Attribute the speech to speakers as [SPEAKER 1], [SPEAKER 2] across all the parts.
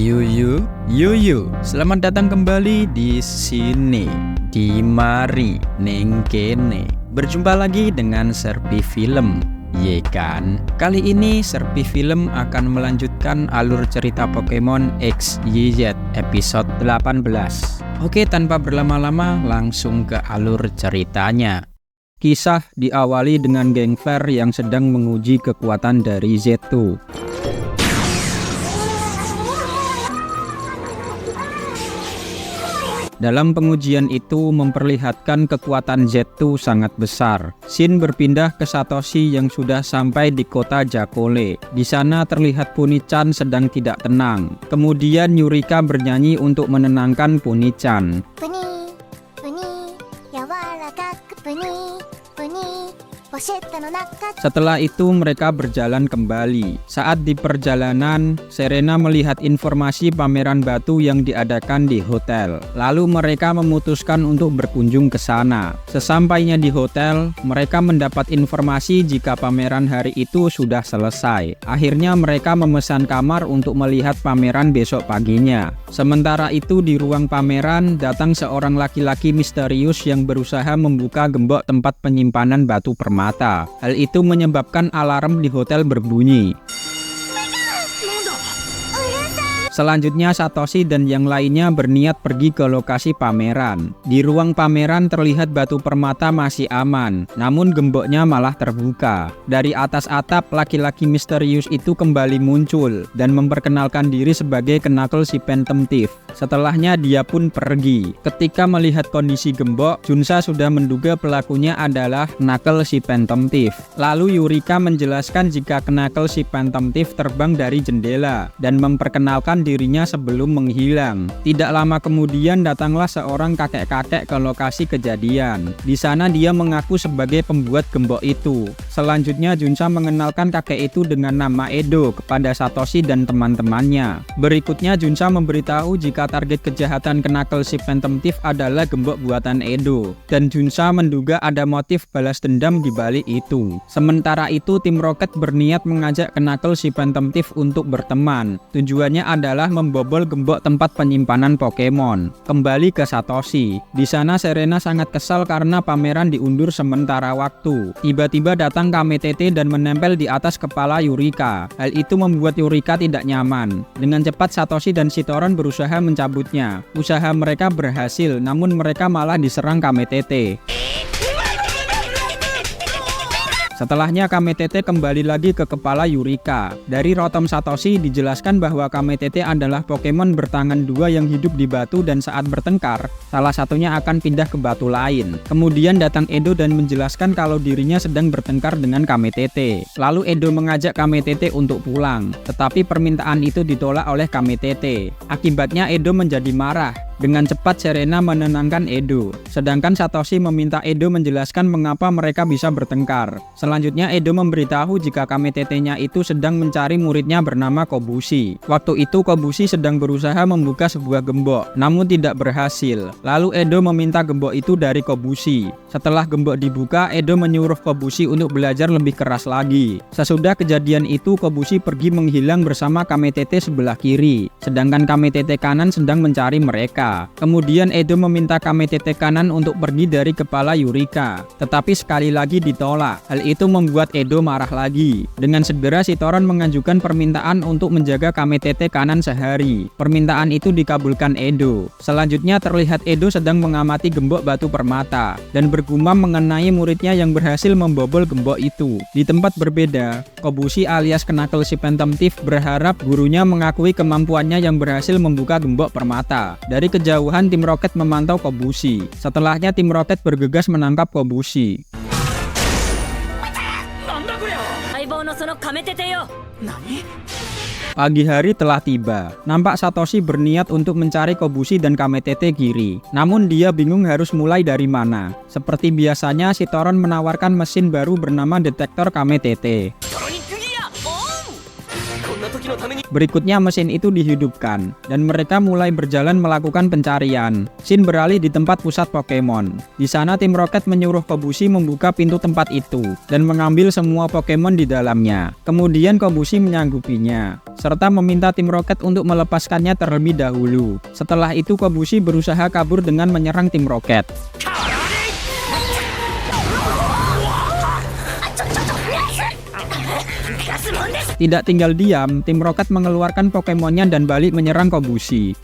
[SPEAKER 1] Yuyu, selamat datang kembali di sini, di Mari Neng Kene. Berjumpa lagi dengan Serpi Film, ye kan? Kali ini Serpi Film akan melanjutkan alur cerita Pokemon XYZ episode 18. Oke, tanpa berlama-lama langsung ke alur ceritanya. Kisah diawali dengan geng Flare yang sedang menguji kekuatan dari Z2. Dalam pengujian itu memperlihatkan kekuatan Z2 sangat besar. Shin berpindah ke Satoshi yang sudah sampai di kota Jakole. Di sana terlihat Puni-chan sedang tidak tenang. Kemudian Yurika bernyanyi untuk menenangkan Puni-chan.
[SPEAKER 2] Puni, yawarakaku puni, posheta no naka.
[SPEAKER 1] Setelah itu mereka berjalan kembali. Saat di perjalanan, Serena melihat informasi pameran batu yang diadakan di hotel. Lalu mereka memutuskan untuk berkunjung ke sana. Sesampainya di hotel, mereka mendapat informasi jika pameran hari itu sudah selesai. Akhirnya mereka memesan kamar untuk melihat pameran besok paginya. Sementara itu di ruang pameran datang seorang laki-laki misterius yang berusaha membuka gembok tempat penyimpanan batu permata. Hal itu menyebabkan alarm di hotel berbunyi. Selanjutnya Satoshi dan yang lainnya berniat pergi ke lokasi pameran. Di ruang pameran terlihat batu permata masih aman, namun gemboknya malah terbuka. Dari atas atap, laki-laki misterius itu kembali muncul dan memperkenalkan diri sebagai Knuckle si Phantom Thief. Setelahnya dia pun pergi. Ketika melihat kondisi gembok, Junsa sudah menduga pelakunya adalah Knuckle si Phantom Thief. Lalu Yurika menjelaskan jika Knuckle si Phantom Thief terbang dari jendela dan memperkenalkan dirinya sebelum menghilang. Tidak lama kemudian datanglah seorang kakek-kakek ke lokasi kejadian. Di sana dia mengaku sebagai pembuat gembok itu. Selanjutnya Junsa mengenalkan kakek itu dengan nama Edo kepada Satoshi dan teman-temannya. Berikutnya Junsa memberitahu jika target kejahatan Knuckle si Phantom Thief adalah gembok buatan Edo. Dan Junsa menduga ada motif balas dendam di balik itu. Sementara itu tim Rocket berniat mengajak Knuckle si Phantom Thief untuk berteman. Tujuannya adalah membobol gembok tempat penyimpanan Pokemon. Kembali ke Satoshi. Di sana Serena sangat kesal karena pameran diundur sementara waktu. Tiba-tiba datang KMTT dan menempel di atas kepala Yurika. Hal itu membuat Yurika tidak nyaman. Dengan cepat Satoshi dan Sitoron berusaha mencabutnya. Usaha mereka berhasil, namun mereka malah diserang KMTT. Setelahnya KMTT kembali lagi ke kepala Yurika. Dari Rotom Satoshi dijelaskan bahwa KMTT adalah Pokemon bertangan dua yang hidup di batu dan saat bertengkar, salah satunya akan pindah ke batu lain. Kemudian datang Edo dan menjelaskan kalau dirinya sedang bertengkar dengan KMTT. Lalu Edo mengajak KMTT untuk pulang, tetapi permintaan itu ditolak oleh KMTT. Akibatnya Edo menjadi marah. Dengan cepat Serena menenangkan Edo, sedangkan Satoshi meminta Edo menjelaskan mengapa mereka bisa bertengkar. Selanjutnya Edo memberitahu jika KMTT-nya itu sedang mencari muridnya bernama Kobushi. Waktu itu Kobushi sedang berusaha membuka sebuah gembok, namun tidak berhasil. Lalu Edo meminta gembok itu dari Kobushi. Setelah gembok dibuka, Edo menyuruh Kobushi untuk belajar lebih keras lagi. Sesudah kejadian itu, Kobushi pergi menghilang bersama KMTT sebelah kiri, sedangkan KMTT kanan sedang mencari mereka. Kemudian Edo meminta KMTT kanan untuk pergi dari kepala Yurika, tetapi sekali lagi ditolak. Hal itu membuat Edo marah lagi. Dengan segera Sitoron mengajukan permintaan untuk menjaga KMTT kanan sehari. Permintaan itu dikabulkan Edo. Selanjutnya terlihat Edo sedang mengamati gembok batu permata dan bergumam mengenai muridnya yang berhasil membobol gembok itu. Di tempat berbeda, Kobushi alias Knuckle si Phantom Thief berharap gurunya mengakui kemampuannya yang berhasil membuka gembok permata. Dari kejauhan tim Rocket memantau Kobushi. Setelahnya tim Rocket bergegas menangkap Kobushi. Pagi hari telah tiba. Nampak Satoshi berniat untuk mencari Kobushi dan KMTT kiri. Namun dia bingung harus mulai dari mana. Seperti biasanya, Sitoron menawarkan mesin baru bernama detektor KMTT. Berikutnya mesin itu dihidupkan, dan mereka mulai berjalan melakukan pencarian. Shin beralih di tempat pusat Pokemon. Di sana tim Rocket menyuruh Kobushi membuka pintu tempat itu, dan mengambil semua Pokemon di dalamnya. Kemudian Kobushi menyanggupinya, serta meminta tim Rocket untuk melepaskannya terlebih dahulu. Setelah itu Kobushi berusaha kabur dengan menyerang tim Rocket. Tidak tinggal diam, tim Rocket mengeluarkan Pokemonnya dan balik menyerang Kobushi.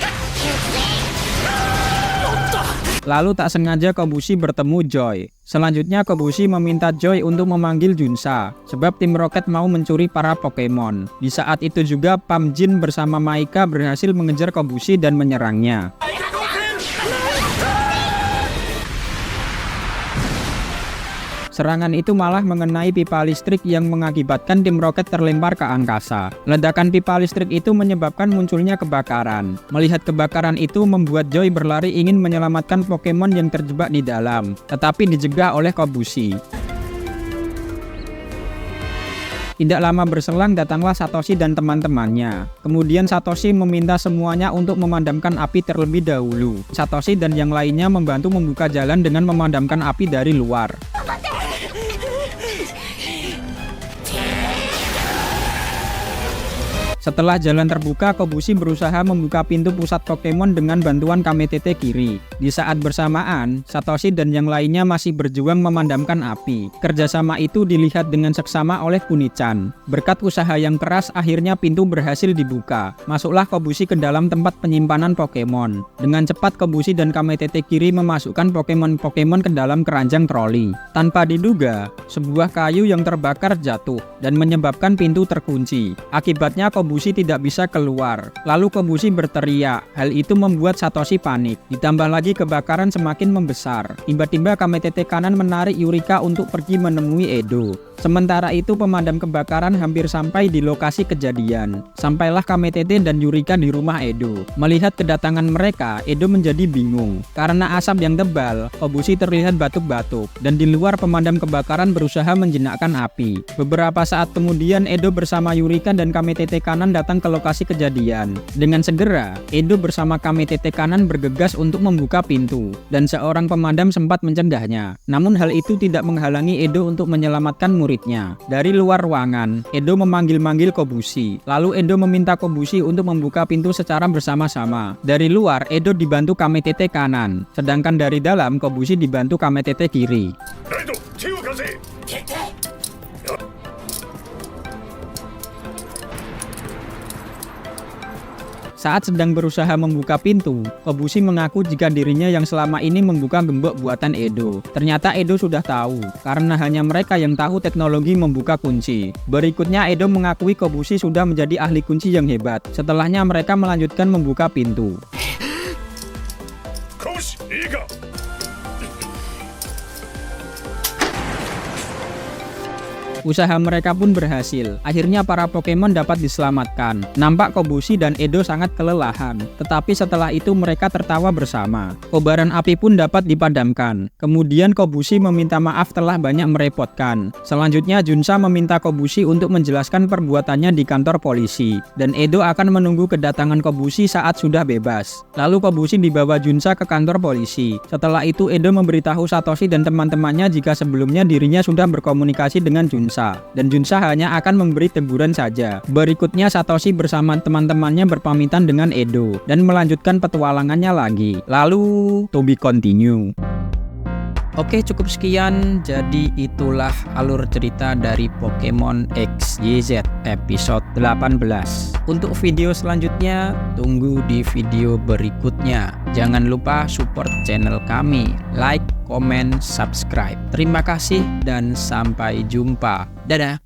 [SPEAKER 1] Lalu tak sengaja Kobushi bertemu Joy. Selanjutnya Kobushi meminta Joy untuk memanggil Junsa, sebab tim Rocket mau mencuri para Pokemon. Di saat itu juga Pam Jin bersama Maika berhasil mengejar Kobushi dan menyerangnya. Serangan itu malah mengenai pipa listrik yang mengakibatkan tim Rocket terlempar ke angkasa. Ledakan pipa listrik itu menyebabkan munculnya kebakaran. Melihat kebakaran itu membuat Joy berlari ingin menyelamatkan Pokemon yang terjebak di dalam, tetapi dijegah oleh Kobushi. Tidak lama berselang datanglah Satoshi dan teman-temannya. Kemudian Satoshi meminta semuanya untuk memadamkan api terlebih dahulu. Satoshi dan yang lainnya membantu membuka jalan dengan memadamkan api dari luar. Setelah jalan terbuka, Kobushi berusaha membuka pintu pusat Pokemon dengan bantuan Kametete kiri. Di saat bersamaan, Satoshi dan yang lainnya masih berjuang memadamkan api. Kerjasama itu dilihat dengan seksama oleh Kuni-chan. Berkat usaha yang keras, akhirnya pintu berhasil dibuka. Masuklah Kobushi ke dalam tempat penyimpanan Pokemon. Dengan cepat, Kobushi dan Kametete kiri memasukkan Pokemon-Pokemon ke dalam keranjang troli. Tanpa diduga, sebuah kayu yang terbakar jatuh dan menyebabkan pintu terkunci. Akibatnya Kobushi tidak bisa keluar. Lalu Kobushi berteriak. Hal itu membuat Satoshi panik. Ditambah lagi kebakaran semakin membesar. Tiba-tiba Kametete kanan menarik Yurika untuk pergi menemui Edo. Sementara itu pemadam kebakaran hampir sampai di lokasi kejadian. Sampailah Kametete dan Yurika di rumah Edo. Melihat kedatangan mereka, Edo menjadi bingung. Karena asap yang tebal, Kobushi terlihat batuk-batuk. Dan di luar pemadam kebakaran berusaha menjinakkan api. Beberapa saat kemudian Edo bersama Yurika dan Kametete kanan datang ke lokasi kejadian. Dengan segera, Edo bersama Kametete kanan bergegas untuk membuka pintu. Dan seorang pemadam sempat mencegahnya. Namun hal itu tidak menghalangi Edo untuk menyelamatkan muridnya. Dari luar ruangan, Edo memanggil-manggil Kobushi. Lalu Edo meminta Kobushi untuk membuka pintu secara bersama-sama. Dari luar, Edo dibantu Kametete kanan. Sedangkan dari dalam, Kobushi dibantu Kametete kiri. Saat sedang berusaha membuka pintu, Kobushi mengaku jika dirinya yang selama ini membuka gembok buatan Edo. Ternyata Edo sudah tahu, karena hanya mereka yang tahu teknologi membuka kunci. Berikutnya Edo mengakui Kobushi sudah menjadi ahli kunci yang hebat. Setelahnya mereka melanjutkan membuka pintu. Usaha mereka pun berhasil. Akhirnya para Pokemon dapat diselamatkan. Nampak Kobushi dan Edo sangat kelelahan. Tetapi setelah itu mereka tertawa bersama. Kobaran api pun dapat dipadamkan. Kemudian Kobushi meminta maaf telah banyak merepotkan. Selanjutnya Junsa meminta Kobushi untuk menjelaskan perbuatannya di kantor polisi. Dan Edo akan menunggu kedatangan Kobushi saat sudah bebas. Lalu Kobushi dibawa Junsa ke kantor polisi. Setelah itu Edo memberitahu Satoshi dan teman-temannya jika sebelumnya dirinya sudah berkomunikasi dengan Junsa. Dan Junsa hanya akan memberi teguran saja. Berikutnya Satoshi bersama teman-temannya berpamitan dengan Edo dan melanjutkan petualangannya lagi. Lalu, to be continue. Oke, cukup sekian. Jadi itulah alur cerita dari Pokemon XYZ episode 18. Untuk video selanjutnya, tunggu di video berikutnya. Jangan lupa support channel kami, like, komen, subscribe. Terima kasih dan sampai jumpa. Dadah!